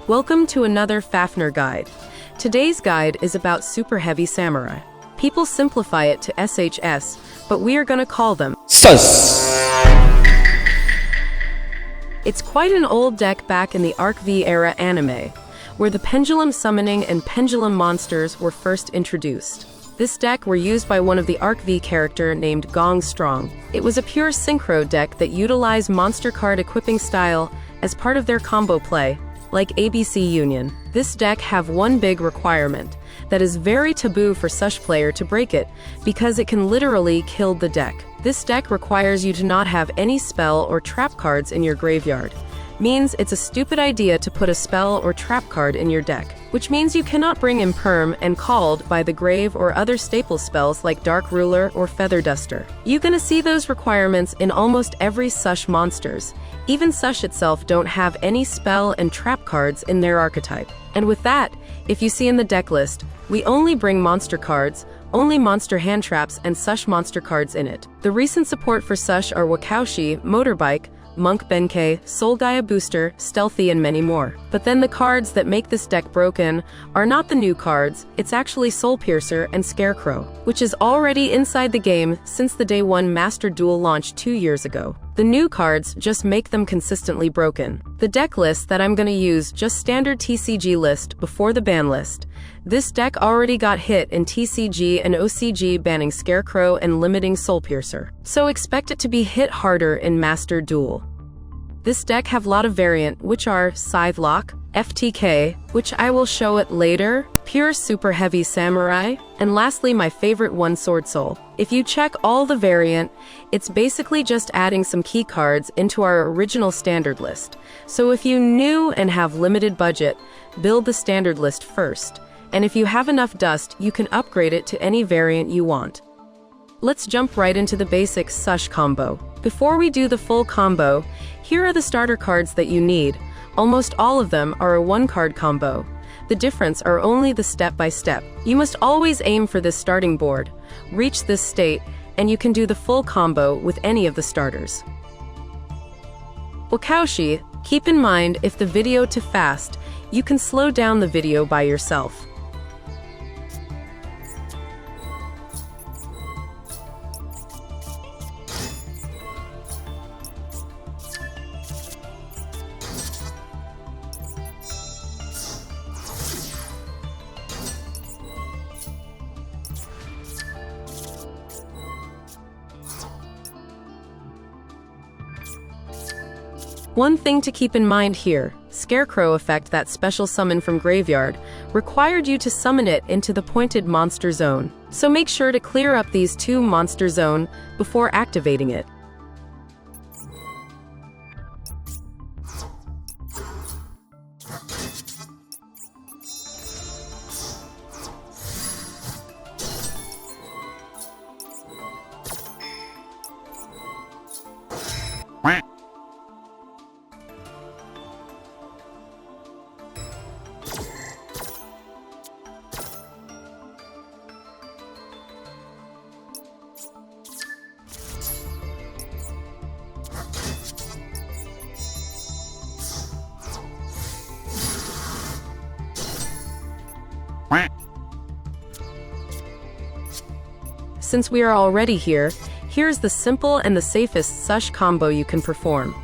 Welcome to another FafNir guide. Today's guide is about SUPERHEAVY SAMURAI. People simplify it to SHS, but we are gonna call them Sus. It's quite an old deck back in the Arc V era anime, where the pendulum summoning and pendulum monsters were first introduced. This deck were used by one of the Arc V character named Gong Strong. It was a pure synchro deck that utilized monster card equipping style as part of their combo play, like ABC Union. This deck have one big requirement that is very taboo for such player to break it, because it can literally kill the deck. This deck requires you to not have any spell or trap cards in your graveyard. Means it's a stupid idea to put a spell or trap card in your deck, which means you cannot bring Imperm and Called by the Grave or other staple spells like Dark Ruler or Feather Duster. You're gonna see those requirements in almost every Sush monsters. Even Sush itself don't have any spell and trap cards in their archetype. And with that, if you see in the deck list, we only bring monster cards, only monster hand traps and Sush monster cards in it. The recent support for Sush are Wakaushi, Motorbike, Monk Benkei, SoulGaia Booster, Stealthy and many more. But then the cards that make this deck broken are not the new cards, it's actually Soulpiercer and Scarecrow, which is already inside the game since the day one Master Duel launched 2 years ago. The new cards just make them consistently broken. The deck list that I'm gonna use just standard TCG list before the ban list. This deck already got hit in TCG and OCG banning Scarecrow and limiting Soulpiercer. So expect it to be hit harder in Master Duel. This deck have a lot of variant, which are Scythe Lock, FTK, which I will show it later, Pure SUPERHEAVY SAMURAI, and lastly my favorite one Sword Soul. If you check all the variant, it's basically just adding some key cards into our original standard list. So if you new and have limited budget, build the standard list first. And if you have enough dust, you can upgrade it to any variant you want. Let's jump right into the basic Sush combo. Before we do the full combo, here are the starter cards that you need. Almost all of them are a one-card combo. The difference are only the step-by-step. You must always aim for this starting board, reach this state, and you can do the full combo with any of the starters. Wakaushi, keep in mind if the video too fast, you can slow down the video by yourself. One thing to keep in mind here, Scarecrow effect, that special summon from graveyard, required you to summon it into the pointed monster zone. So make sure to clear up these two monster zone before activating it. Since we are already here, here's the simple and the safest Sush combo you can perform.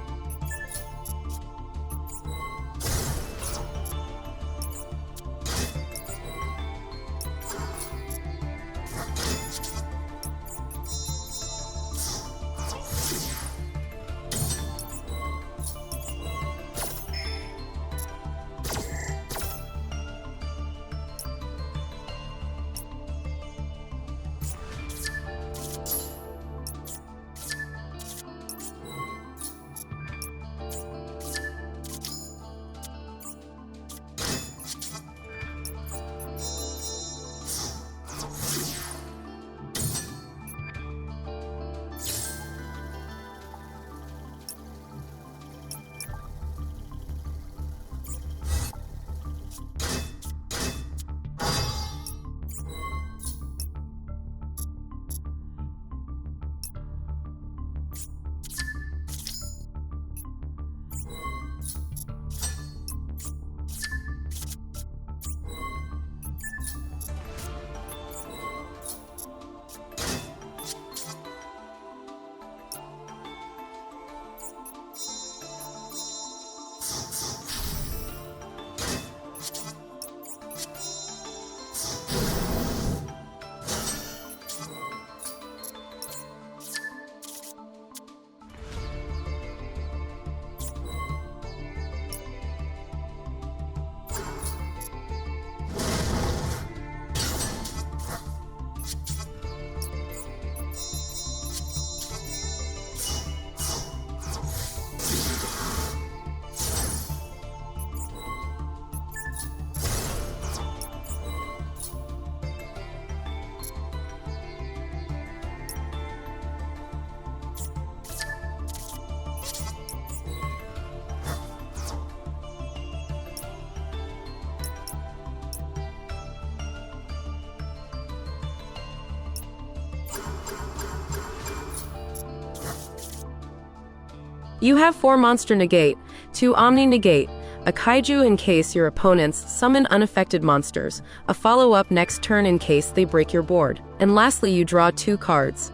You have 4 Monster Negate, 2 Omni Negate, a Kaiju in case your opponents summon unaffected monsters, a follow-up next turn in case they break your board, and lastly you draw 2 cards.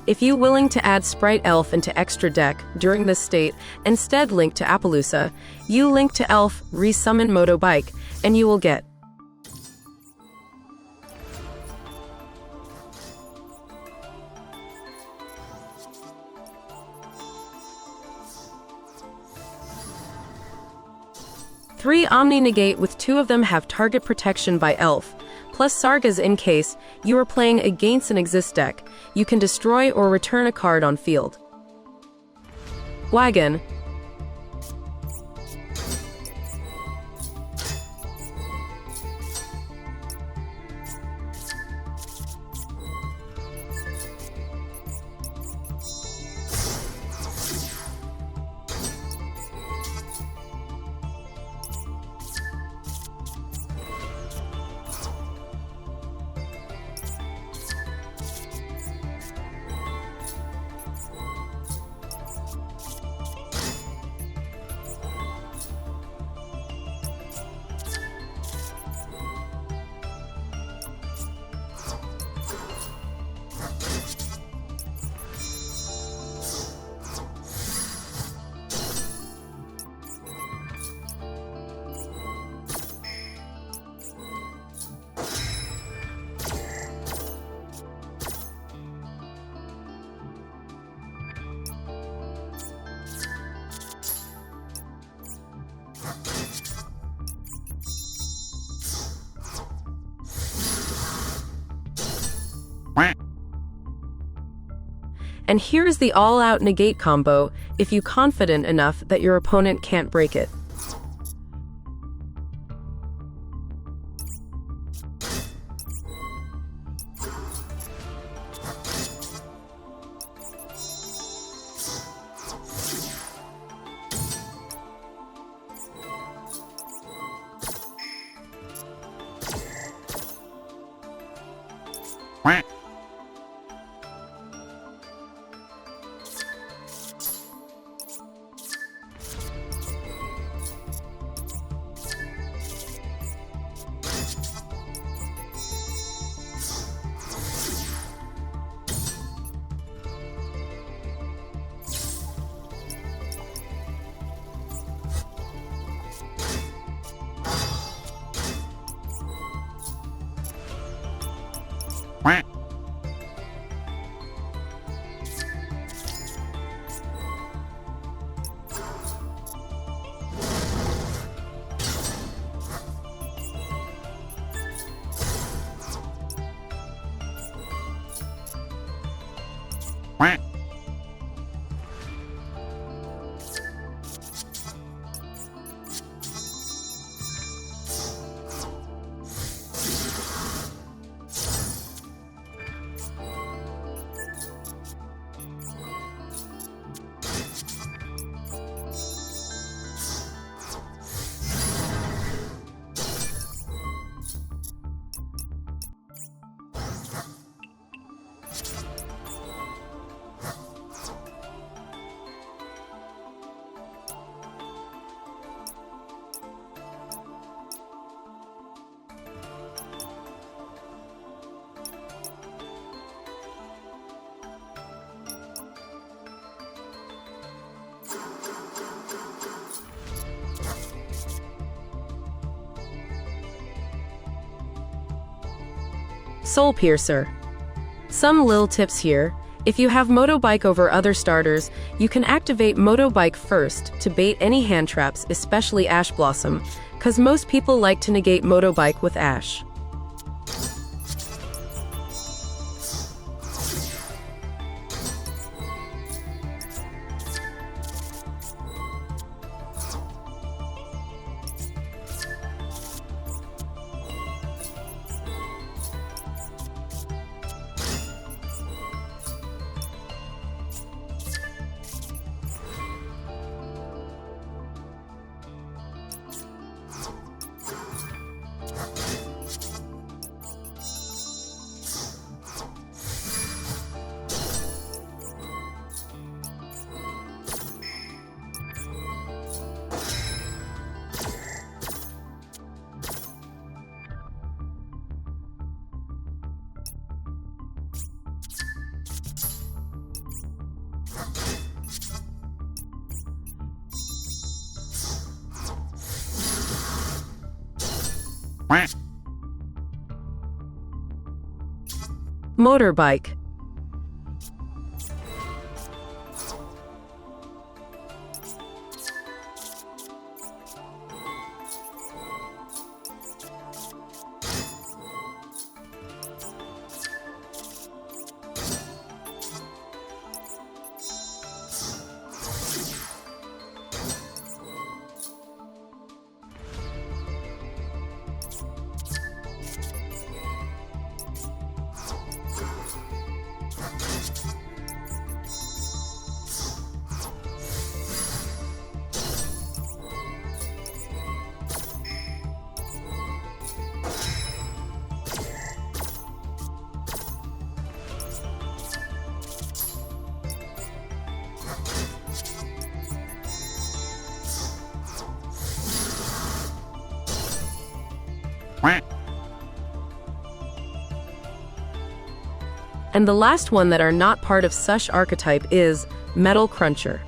If you willing to add Sprite Elf into extra deck during this state, instead link to Appaloosa, you link to Elf, resummon Motorbike, and you will get three Omni Negate with 2 of them have target protection by Elf, plus Sargas in case you are playing against an exist deck. You can destroy or return a card on field. Wagon. And here's the all-out negate combo if you're confident enough that your opponent can't break it. Soulpiercer. Some lil tips here. If you have Motorbike over other starters, you can activate Motorbike first to bait any hand traps, especially Ash Blossom, cause most people like to negate Motorbike with Ash. Motorbike. And the last one that are not part of such archetype is MetalCruncher.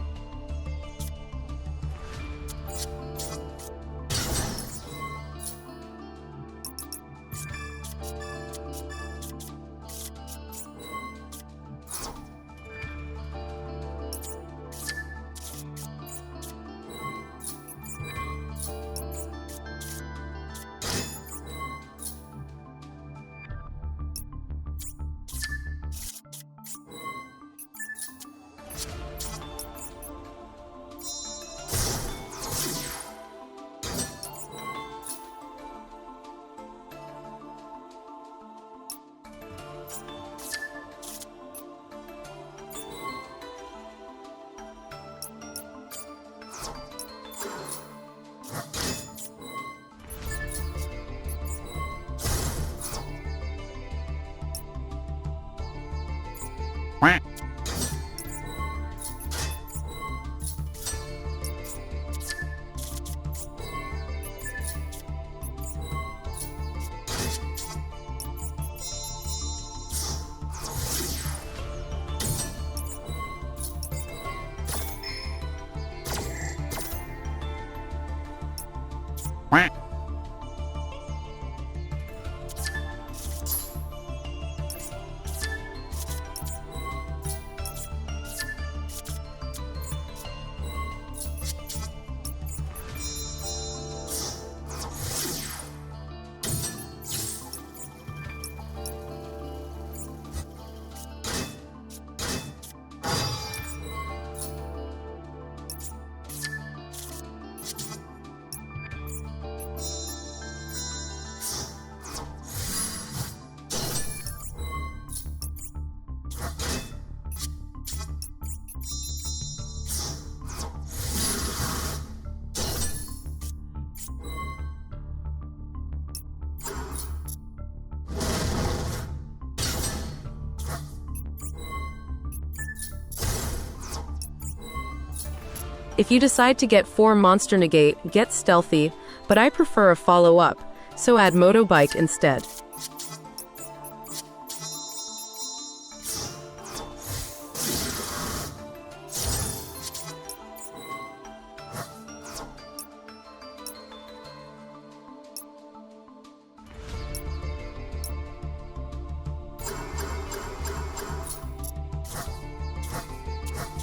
If you decide to get 4 Monster Negate, get Stealthy, but I prefer a follow-up, so add Motorbike instead.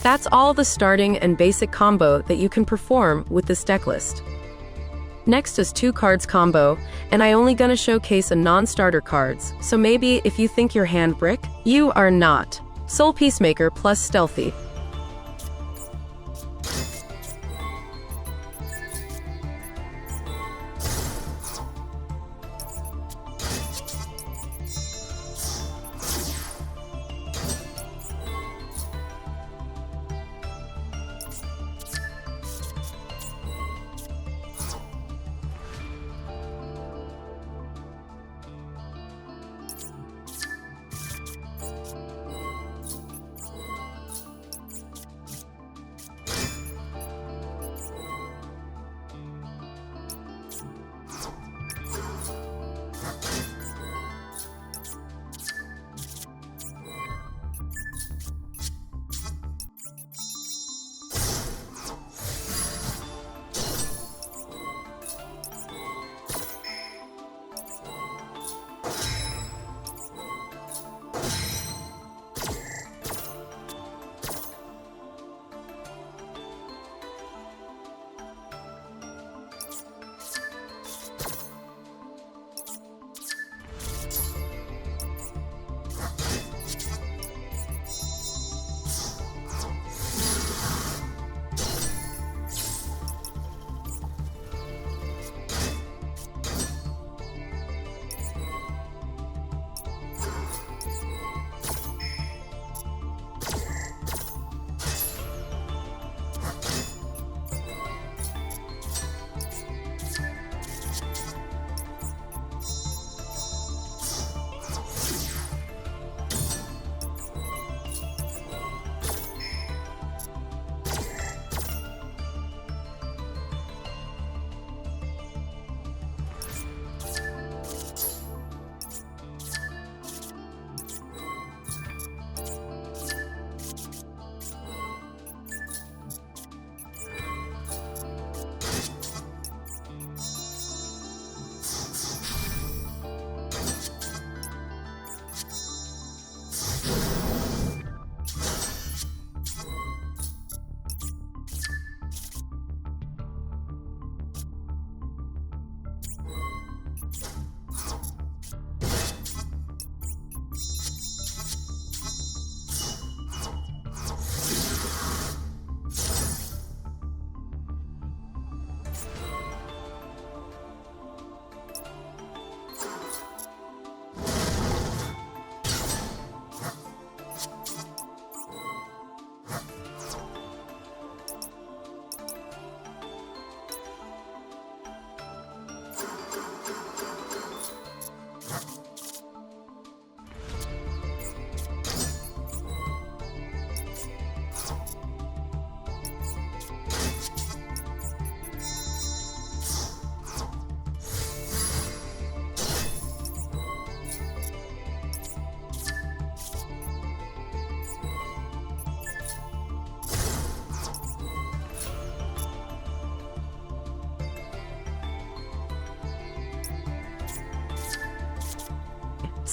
That's all the starting and basic combo that you can perform with this deck list. Next is 2 cards combo, and I only gonna showcase a non-starter cards, so maybe if you think your hand brick, you are not. SoulPeacemaker plus Stealthy.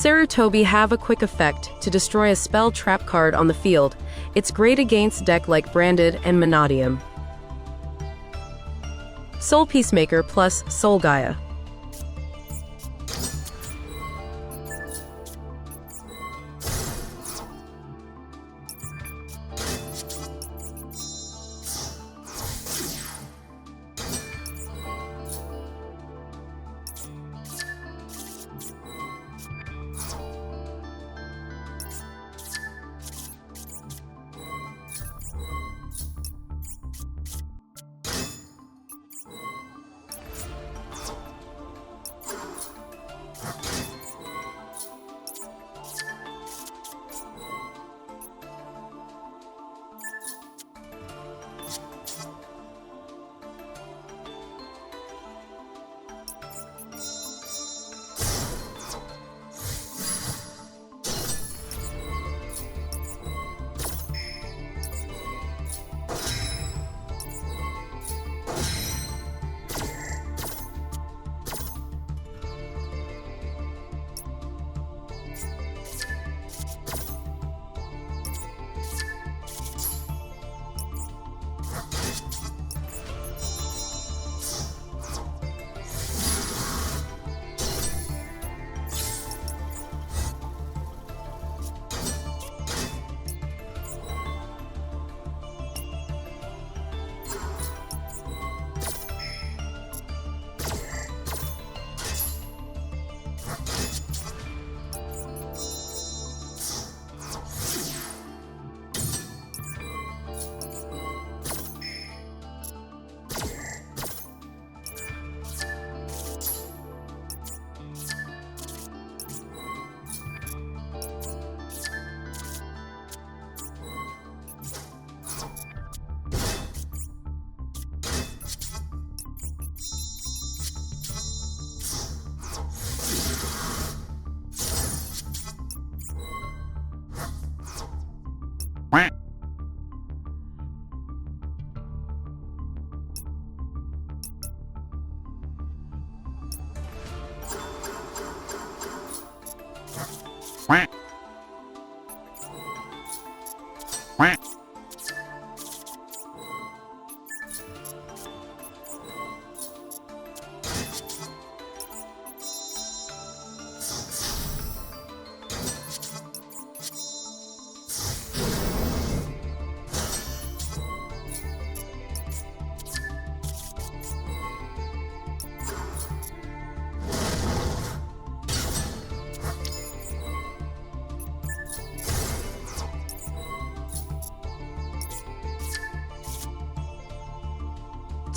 Sarutobi have a quick effect to destroy a spell trap card on the field. It's great against deck like Branded and Monodium. SoulPeacemaker plus SoulGaia.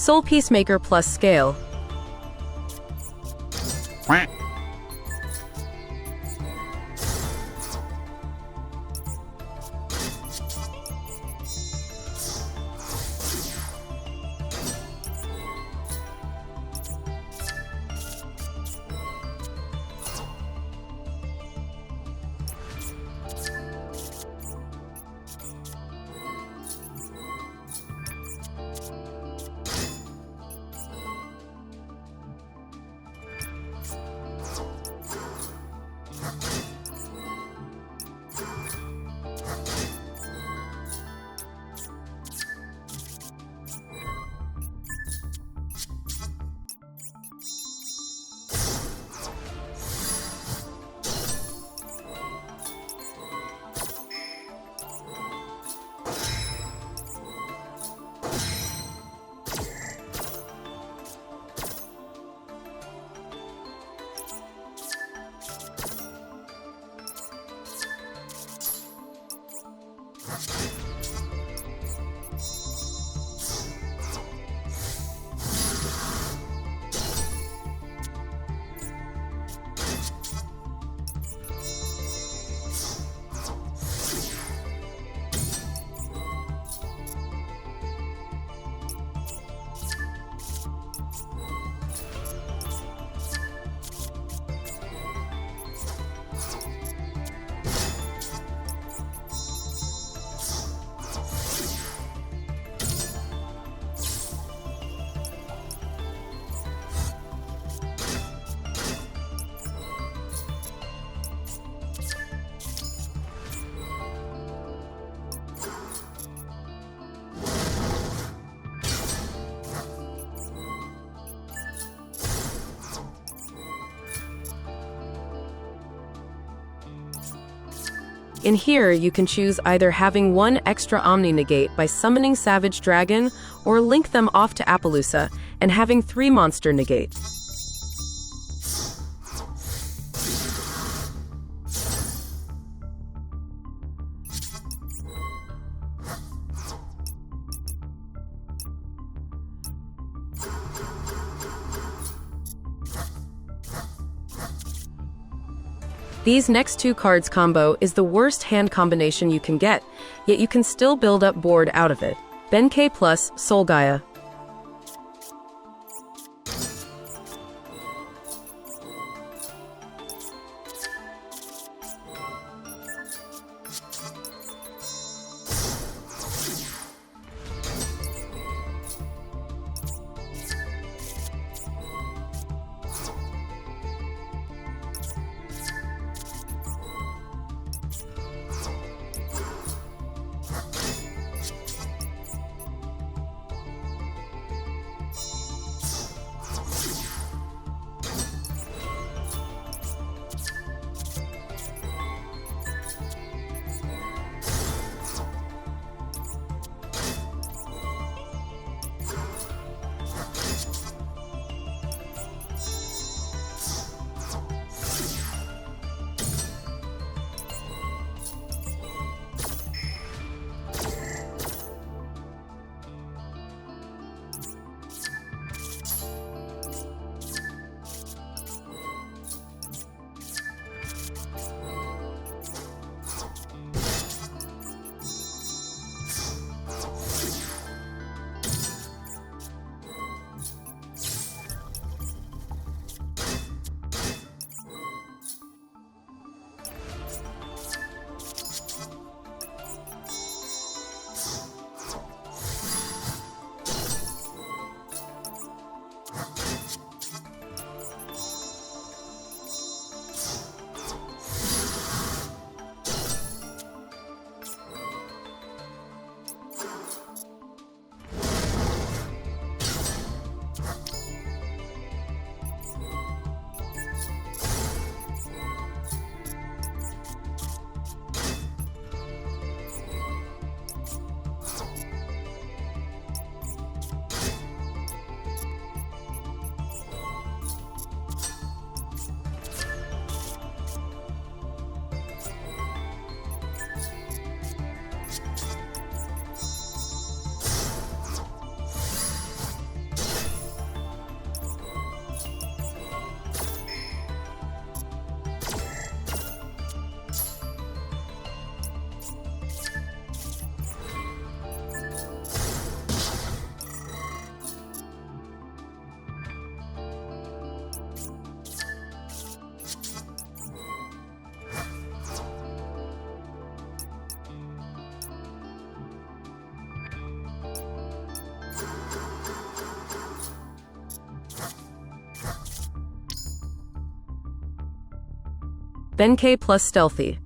SoulPeacemaker plus Scale. In here, you can choose either having one extra Omni negate by summoning Savage Dragon, or link them off to Appaloosa and having 3 monster negate. These next 2 cards combo is the worst hand combination you can get, yet you can still build up board out of it. Benkei plus SoulGaia. Benkei plus Stealthy.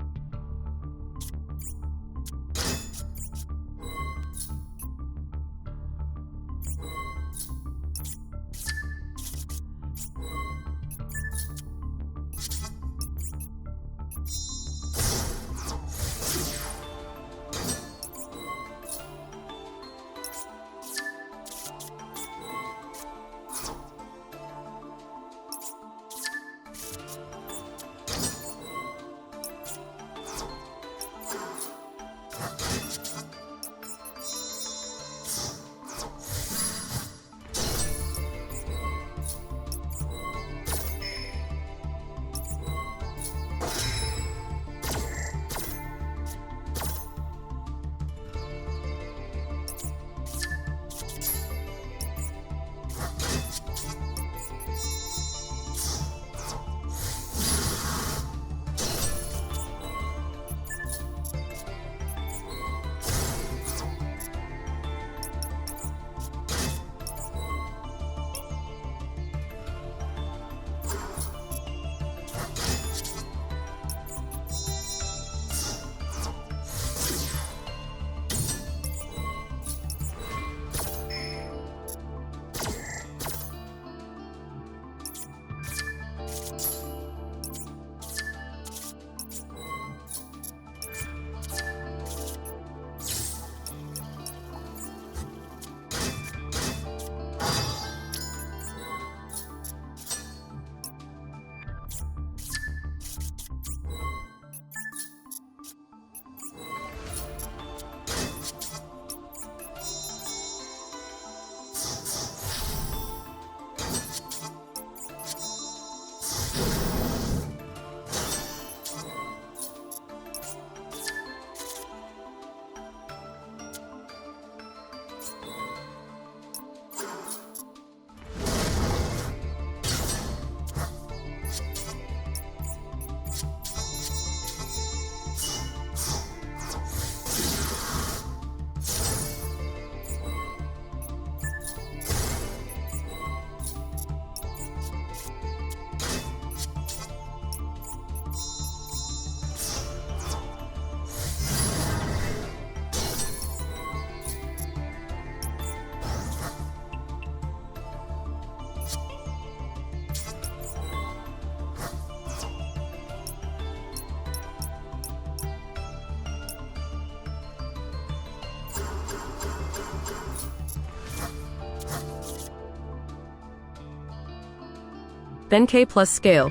Benkei plus Scale.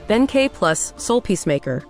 Benkei plus SoulPeacemaker.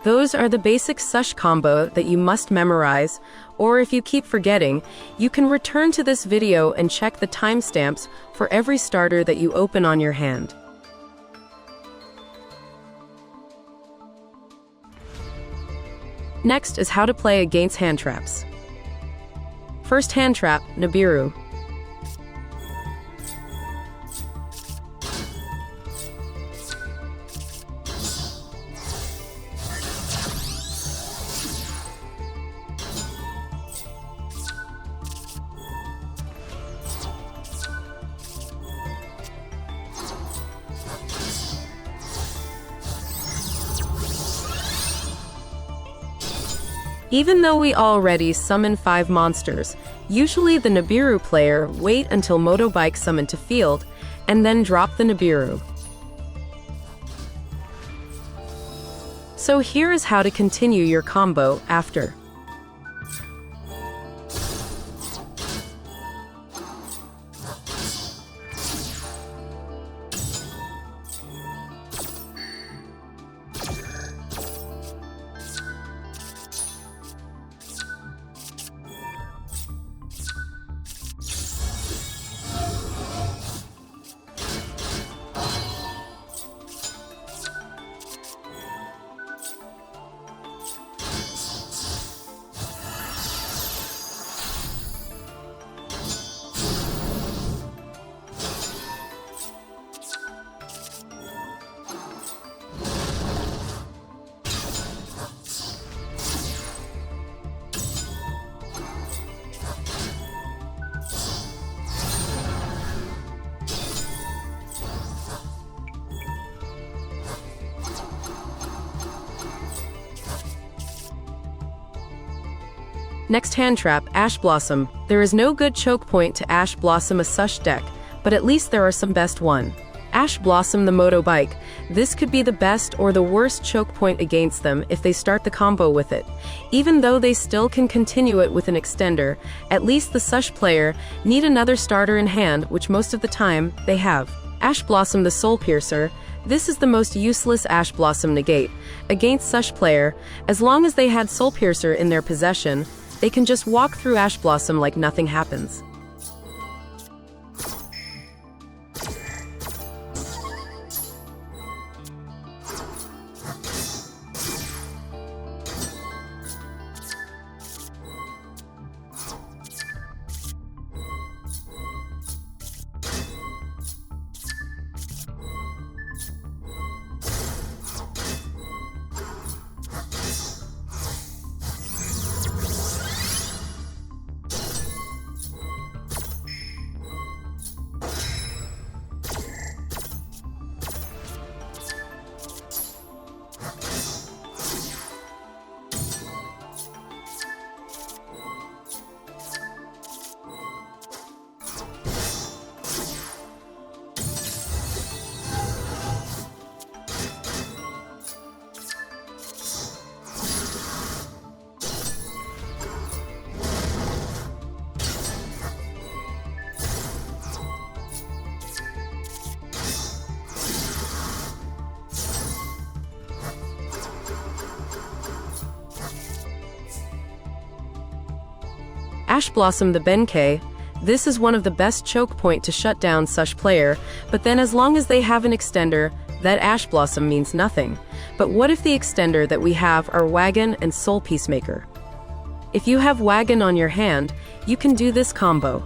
Those are the basic sush combo that you must memorize, or if you keep forgetting, you can return to this video and check the timestamps for every starter that you open on your hand. Next is how to play Against Handtraps. First hand trap, Nibiru. Even though we already summon 5 monsters, usually the Nibiru player wait until Motorbike summon to field, and then drop the Nibiru. So here is how to continue your combo after. Next hand trap, Ash Blossom. There is no good choke point to Ash Blossom a Sush deck, but at least there are some best one. Ash Blossom the Motorbike. This could be the best or the worst choke point against them if they start the combo with it. Even though they still can continue it with an extender, at least the Sush player need another starter in hand, which most of the time they have. Ash Blossom the Soulpiercer. This is the most useless Ash Blossom negate. Against Sush player, as long as they had Soulpiercer in their possession, they can just walk through Ash Blossom like nothing happens. Ash Blossom the Benkei. This is one of the best choke point to shut down Sush player, but then as long as they have an extender, that Ash Blossom means nothing. But what if the extender that we have are Wagon and SoulPeacemaker? If you have Wagon on your hand, you can do this combo.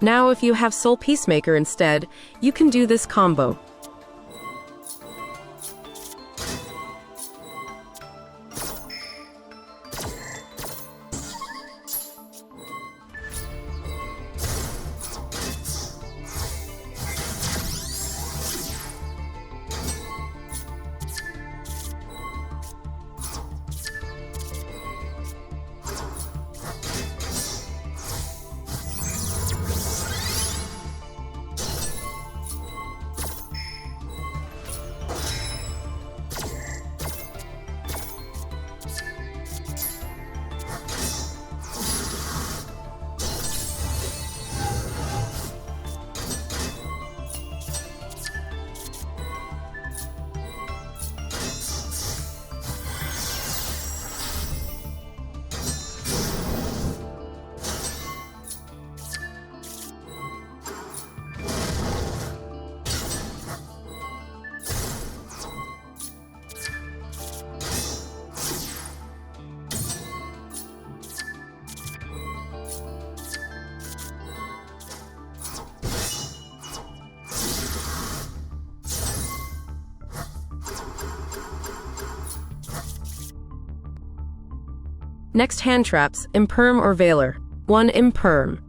Now if you have SoulPeacemaker instead, you can do this combo. Next hand traps, Imperm or Veiler. 1 Imperm.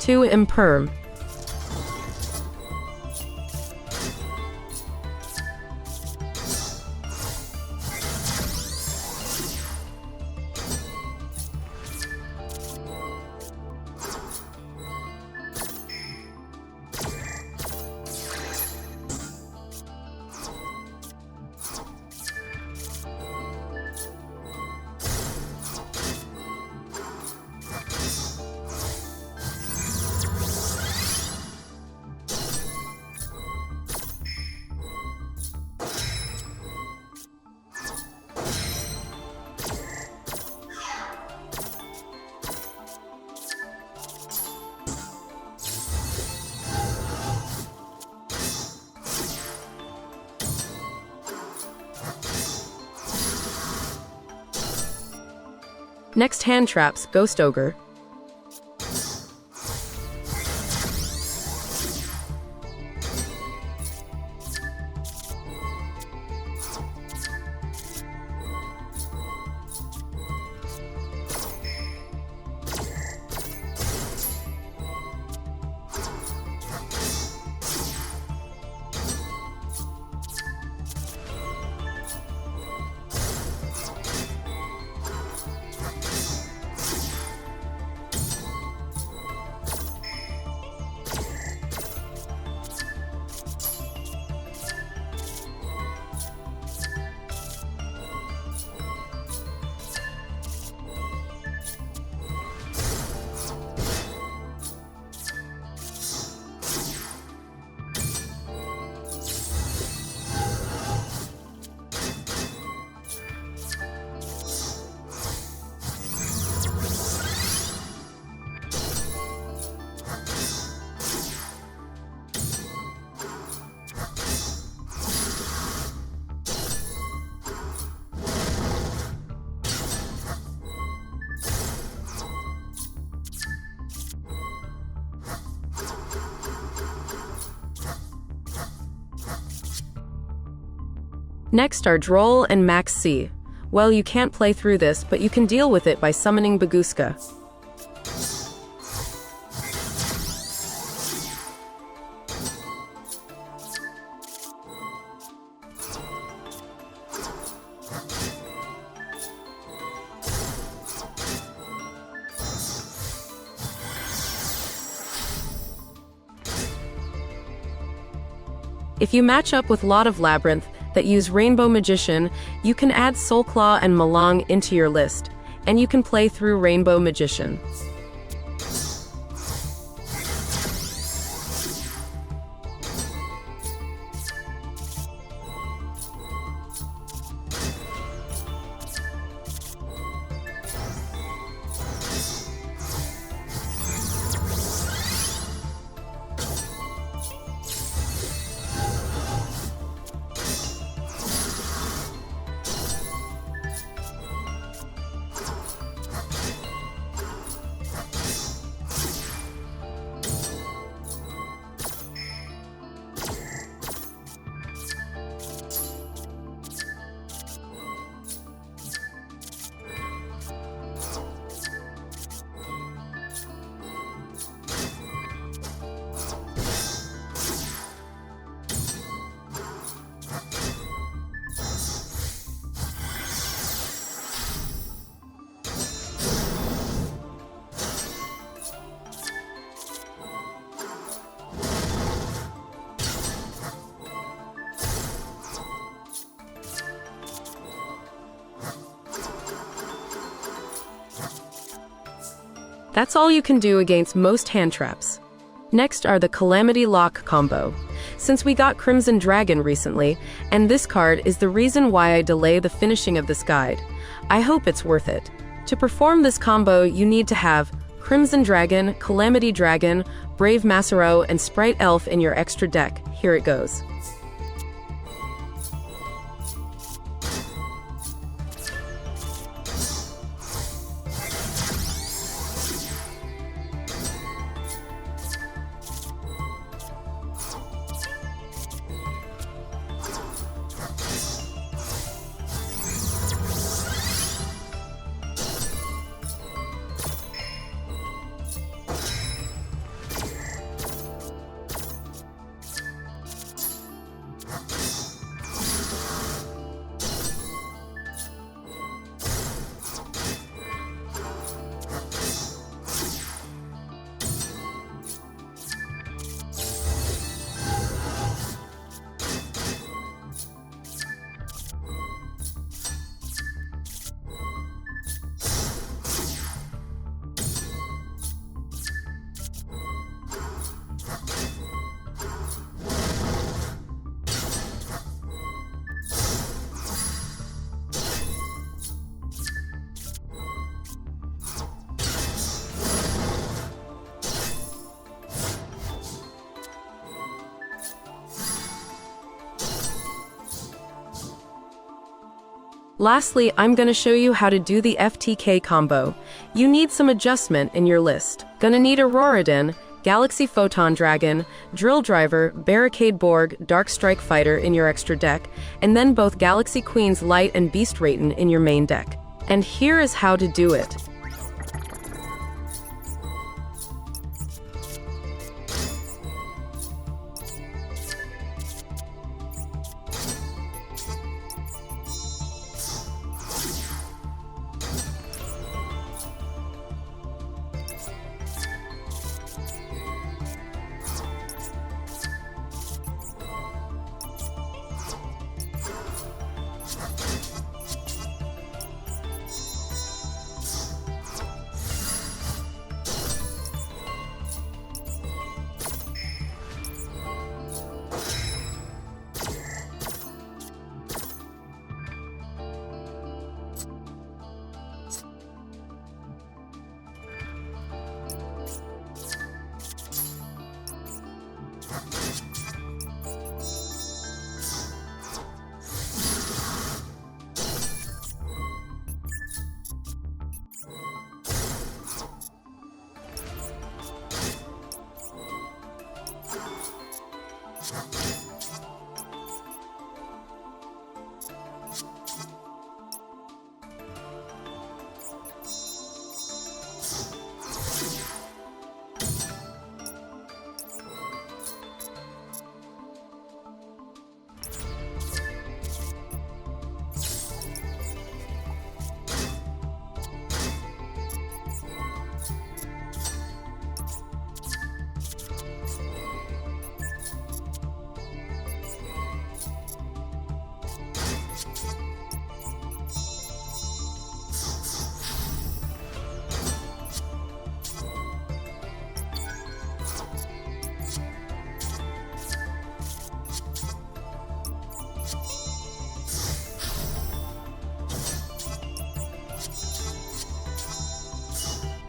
Two Imperm. Next hand traps, Ghost Ogre. Next are Droll and Max C. Well, you can't play through this, but you can deal with it by summoning Baguska. If you match up with Lot of Labyrinth that use Rainbow Magician, you can add Soulclaw and Malang into your list, and you can play through Rainbow Magician. That's all you can do against most hand traps. Next are the Calamity Lock combo. Since we got Crimson Dragon recently, and this card is the reason why I delay the finishing of this guide, I hope it's worth it. To perform this combo, you need to have Crimson Dragon, Calamity Dragon, Brave Masaru, and Sprite Elf in your extra deck. Here it goes. Lastly, I'm gonna show you how to do the FTK combo. You need some adjustment in your list. Gonna need Auroradin, Galaxy Photon Dragon, Drill Driver, Barricade Borg, Dark Strike Fighter in your extra deck, and then both Galaxy Queen's Light and Beast Raiden in your main deck. And here is how to do it.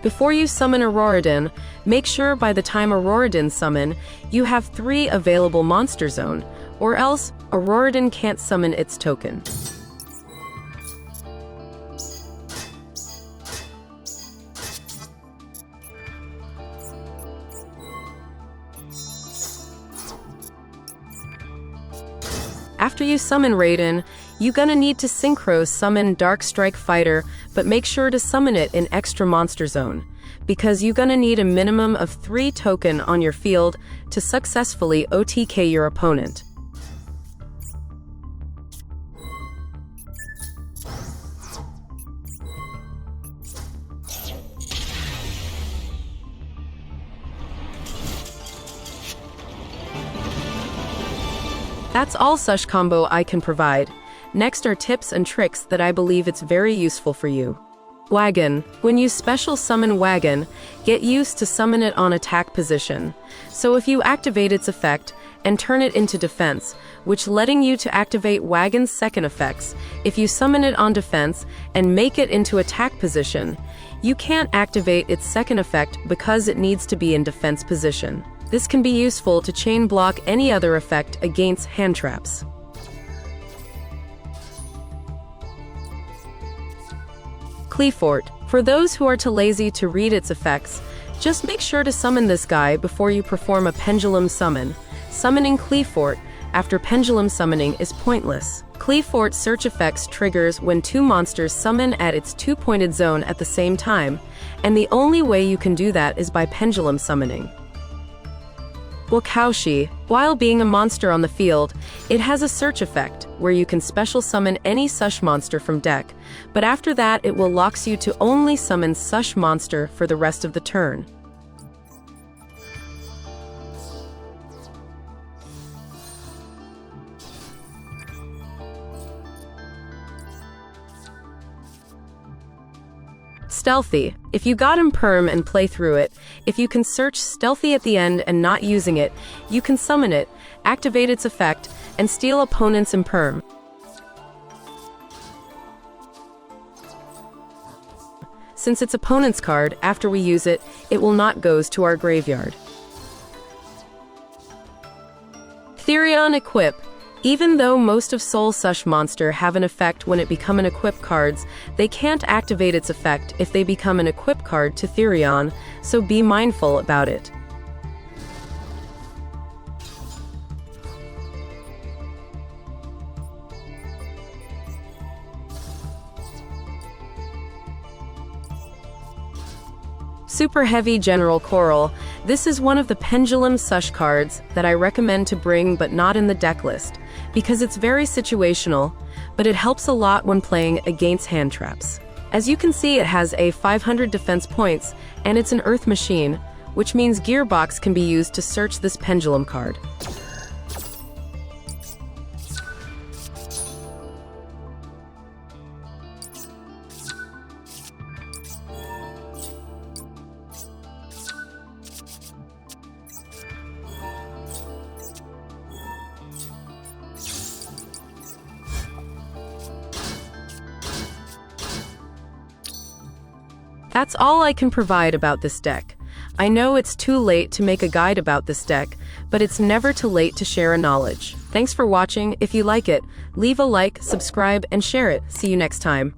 Before you summon Auroradin, make sure by the time Auroradin summon, you have 3 available Monster Zone, or else Auroradin can't summon its token. After you summon Raiden, you're gonna need to synchro summon Dark Strike Fighter, but make sure to summon it in Extra Monster Zone, because you're gonna need a minimum of 3 token on your field to successfully OTK your opponent. That's all such combo I can provide. Next are tips and tricks that I believe it's very useful for you. Wagon. When you special summon Wagon, get used to summon it on attack position. So if you activate its effect and turn it into defense, which letting you to activate Wagon's second effects, if you summon it on defense and make it into attack position, you can't activate its second effect because it needs to be in defense position. This can be useful to chain block any other effect against hand traps. Qliphort. For those who are too lazy to read its effects, just make sure to summon this guy before you perform a pendulum summon. Summoning Qliphort after pendulum summoning is pointless. Qliphort's search effects triggers when two monsters summon at its two-pointed zone at the same time, and the only way you can do that is by pendulum summoning. Wakaushi. While being a monster on the field, it has a search effect, where you can special summon any such monster from deck, but after that it will locks you to only summon such monster for the rest of the turn. Stealthy. If you got Imperm and play through it, if you can search Stealthy at the end and not using it, you can summon it, activate its effect, and steal opponent's Imperm. Since it's opponent's card, after we use it, it will not goes to our graveyard. Therion Equip. Even though most of Soul Sush monster have an effect when it become an equip cards, they can't activate its effect if they become an equip card to Therion, so be mindful about it. Super Heavy General Coral. This is one of the Pendulum Sush cards that I recommend to bring but not in the deck list, because it's very situational, but it helps a lot when playing against hand traps. As you can see, it has a 500 defense points, and it's an earth machine, which means Gearbox can be used to search this pendulum card. That's all I can provide about this deck. I know it's too late to make a guide about this deck, but it's never too late to share a knowledge. Thanks for watching. If you like it, leave a like, subscribe, and share it. See you next time.